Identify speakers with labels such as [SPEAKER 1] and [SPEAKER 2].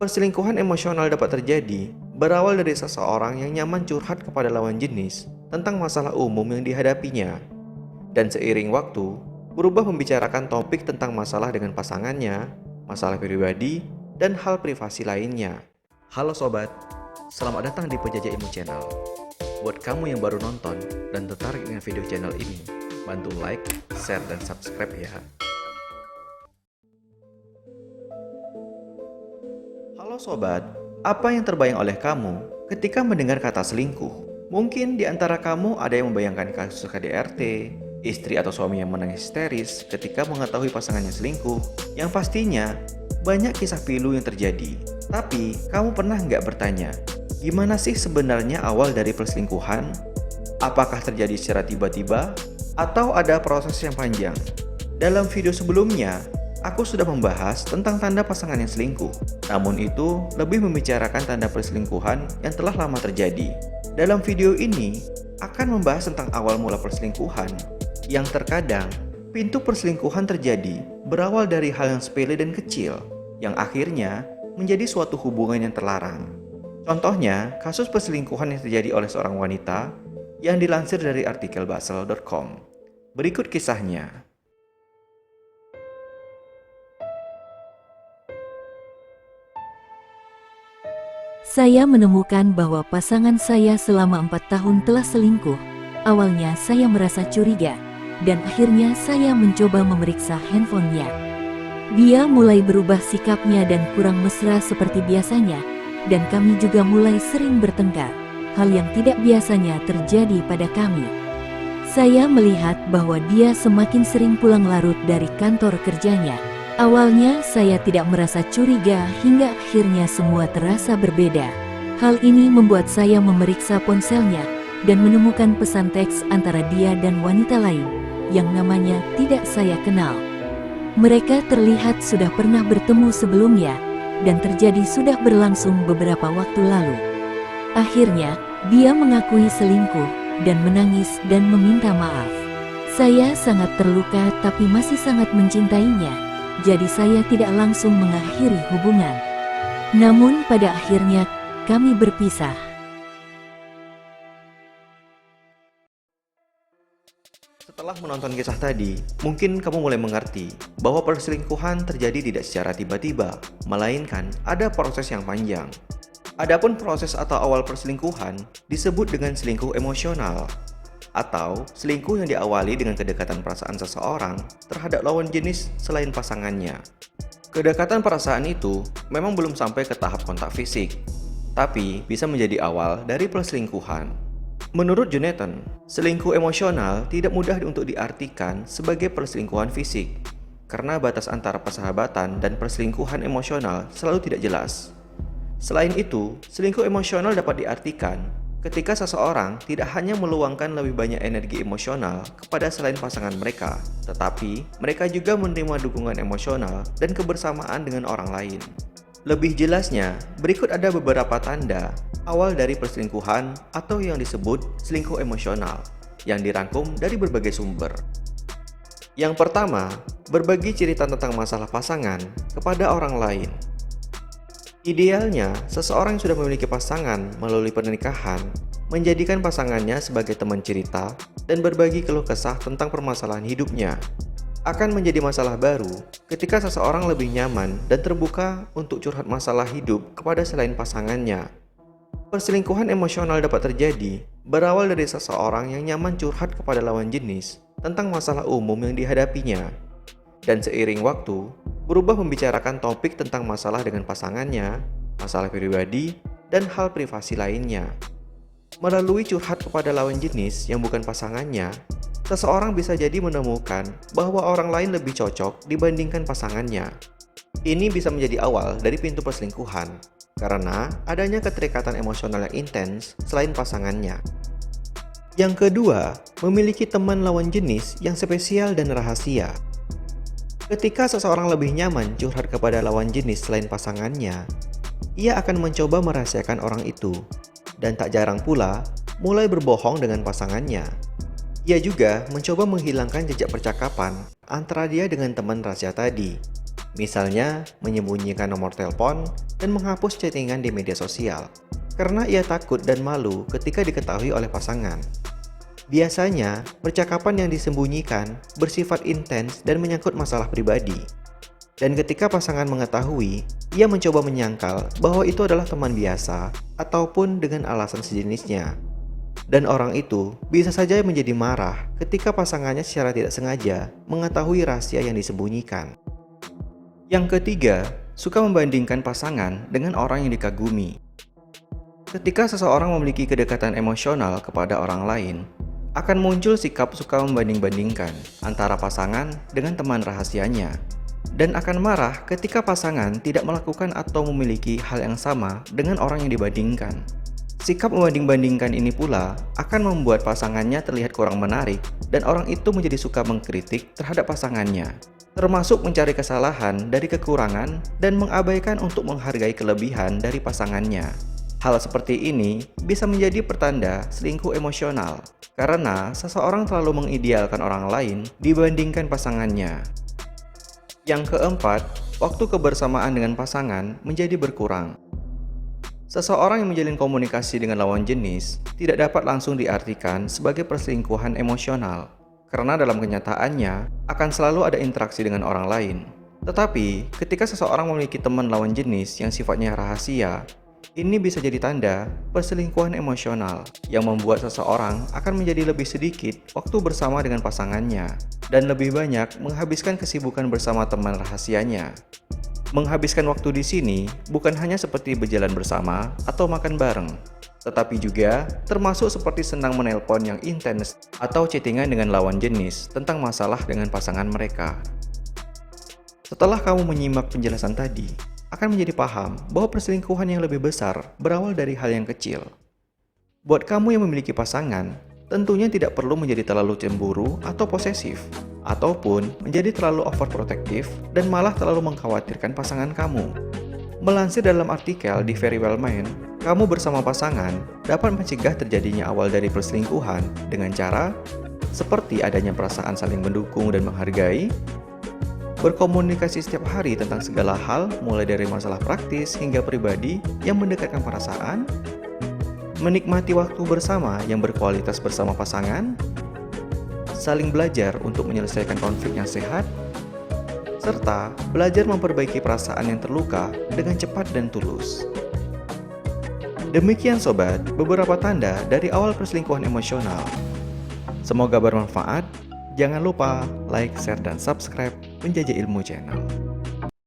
[SPEAKER 1] Perselingkuhan emosional dapat terjadi berawal dari seseorang yang nyaman curhat kepada lawan jenis tentang masalah umum yang dihadapinya, dan seiring waktu berubah membicarakan topik tentang masalah dengan pasangannya, masalah pribadi, dan hal privasi lainnya. Halo sobat, selamat datang di Penjajah Ilmu Channel. Buat kamu yang baru nonton dan tertarik dengan video channel ini, bantu like, share, dan subscribe ya. Halo sobat, apa yang terbayang oleh kamu ketika mendengar kata selingkuh? Mungkin di antara kamu ada yang membayangkan kasus KDRT, istri atau suami yang menangis histeris ketika mengetahui pasangannya selingkuh, yang pastinya banyak kisah pilu yang terjadi. Tapi, kamu pernah nggak bertanya, gimana sih sebenarnya awal dari perselingkuhan? Apakah terjadi secara tiba-tiba? Atau ada proses yang panjang? Dalam video sebelumnya, aku sudah membahas tentang tanda pasangan yang selingkuh. Namun itu lebih membicarakan tanda perselingkuhan yang telah lama terjadi. Dalam video ini akan membahas tentang awal mula perselingkuhan, yang terkadang pintu perselingkuhan terjadi berawal dari hal yang sepele dan kecil, yang akhirnya menjadi suatu hubungan yang terlarang. Contohnya, kasus perselingkuhan yang terjadi oleh seorang wanita yang dilansir dari artikel basel.com. Berikut kisahnya.
[SPEAKER 2] Saya menemukan bahwa pasangan saya selama 4 tahun telah selingkuh. Awalnya saya merasa curiga, dan akhirnya saya mencoba memeriksa handphonenya. Dia mulai berubah sikapnya dan kurang mesra seperti biasanya, dan kami juga mulai sering bertengkar, hal yang tidak biasanya terjadi pada kami. Saya melihat bahwa dia semakin sering pulang larut dari kantor kerjanya. Awalnya saya tidak merasa curiga hingga akhirnya semua terasa berbeda. Hal ini membuat saya memeriksa ponselnya dan menemukan pesan teks antara dia dan wanita lain yang namanya tidak saya kenal. Mereka terlihat sudah pernah bertemu sebelumnya dan terjadi sudah berlangsung beberapa waktu lalu. Akhirnya, dia mengakui selingkuh dan menangis dan meminta maaf. Saya sangat terluka tapi masih sangat mencintainya. Jadi saya tidak langsung mengakhiri hubungan. Namun pada akhirnya kami berpisah.
[SPEAKER 1] Setelah menonton kisah tadi, mungkin kamu mulai mengerti bahwa perselingkuhan terjadi tidak secara tiba-tiba, melainkan ada proses yang panjang. Adapun proses atau awal perselingkuhan disebut dengan selingkuh emosional, atau selingkuh yang diawali dengan kedekatan perasaan seseorang terhadap lawan jenis selain pasangannya. Kedekatan perasaan itu memang belum sampai ke tahap kontak fisik, tapi bisa menjadi awal dari perselingkuhan. Menurut Jonathan, selingkuh emosional tidak mudah untuk diartikan sebagai perselingkuhan fisik, karena batas antara persahabatan dan perselingkuhan emosional selalu tidak jelas. Selain itu, selingkuh emosional dapat diartikan ketika seseorang tidak hanya meluangkan lebih banyak energi emosional kepada selain pasangan mereka, tetapi mereka juga menerima dukungan emosional dan kebersamaan dengan orang lain. Lebih jelasnya, berikut ada beberapa tanda awal dari perselingkuhan atau yang disebut selingkuh emosional yang dirangkum dari berbagai sumber. Yang pertama, berbagi cerita tentang masalah pasangan kepada orang lain. Idealnya, seseorang yang sudah memiliki pasangan melalui pernikahan menjadikan pasangannya sebagai teman cerita dan berbagi keluh kesah tentang permasalahan hidupnya. Akan menjadi masalah baru ketika seseorang lebih nyaman dan terbuka untuk curhat masalah hidup kepada selain pasangannya. Perselingkuhan emosional dapat terjadi berawal dari seseorang yang nyaman curhat kepada lawan jenis tentang masalah umum yang dihadapinya, dan seiring waktu berubah membicarakan topik tentang masalah dengan pasangannya, masalah pribadi, dan hal privasi lainnya. Melalui curhat kepada lawan jenis yang bukan pasangannya, seseorang bisa jadi menemukan bahwa orang lain lebih cocok dibandingkan pasangannya. Ini bisa menjadi awal dari pintu perselingkuhan, karena adanya keterikatan emosional yang intens selain pasangannya. Yang kedua, memiliki teman lawan jenis yang spesial dan rahasia. Ketika seseorang lebih nyaman curhat kepada lawan jenis selain pasangannya, ia akan mencoba merahasiakan orang itu, dan tak jarang pula mulai berbohong dengan pasangannya. Ia juga mencoba menghilangkan jejak percakapan antara dia dengan teman rahasia tadi. Misalnya, menyembunyikan nomor telepon dan menghapus chattingan di media sosial, karena ia takut dan malu ketika diketahui oleh pasangan. Biasanya, percakapan yang disembunyikan bersifat intens dan menyangkut masalah pribadi. Dan ketika pasangan mengetahui, ia mencoba menyangkal bahwa itu adalah teman biasa ataupun dengan alasan sejenisnya. Dan orang itu bisa saja menjadi marah ketika pasangannya secara tidak sengaja mengetahui rahasia yang disembunyikan. Yang ketiga, suka membandingkan pasangan dengan orang yang dikagumi. Ketika seseorang memiliki kedekatan emosional kepada orang lain, akan muncul sikap suka membanding-bandingkan antara pasangan dengan teman rahasianya, dan akan marah ketika pasangan tidak melakukan atau memiliki hal yang sama dengan orang yang dibandingkan. Sikap membanding-bandingkan ini pula akan membuat pasangannya terlihat kurang menarik dan orang itu menjadi suka mengkritik terhadap pasangannya, termasuk mencari kesalahan dari kekurangan dan mengabaikan untuk menghargai kelebihan dari pasangannya. Hal seperti ini bisa menjadi pertanda selingkuh emosional karena seseorang terlalu mengidealkan orang lain dibandingkan pasangannya. Yang keempat, waktu kebersamaan dengan pasangan menjadi berkurang. Seseorang yang menjalin komunikasi dengan lawan jenis tidak dapat langsung diartikan sebagai perselingkuhan emosional, karena dalam kenyataannya akan selalu ada interaksi dengan orang lain. Tetapi, ketika seseorang memiliki teman lawan jenis yang sifatnya rahasia, ini bisa jadi tanda perselingkuhan emosional yang membuat seseorang akan menjadi lebih sedikit waktu bersama dengan pasangannya dan lebih banyak menghabiskan kesibukan bersama teman rahasianya. Menghabiskan waktu di sini bukan hanya seperti berjalan bersama atau makan bareng, tetapi juga termasuk seperti senang menelpon yang intens atau chattingan dengan lawan jenis tentang masalah dengan pasangan mereka. Setelah kamu menyimak penjelasan tadi, akan menjadi paham bahwa perselingkuhan yang lebih besar berawal dari hal yang kecil. Buat kamu yang memiliki pasangan, tentunya tidak perlu menjadi terlalu cemburu atau posesif, ataupun menjadi terlalu overprotective dan malah terlalu mengkhawatirkan pasangan kamu. Melansir dalam artikel di Very Well Mind, kamu bersama pasangan dapat mencegah terjadinya awal dari perselingkuhan dengan cara seperti adanya perasaan saling mendukung dan menghargai, berkomunikasi setiap hari tentang segala hal mulai dari masalah praktis hingga pribadi yang mendekatkan perasaan, menikmati waktu bersama yang berkualitas bersama pasangan, saling belajar untuk menyelesaikan konflik yang sehat, serta belajar memperbaiki perasaan yang terluka dengan cepat dan tulus. Demikian sobat, beberapa tanda dari awal perselingkuhan emosional. Semoga bermanfaat. Jangan lupa like, share, dan subscribe Penjajah Ilmu Channel.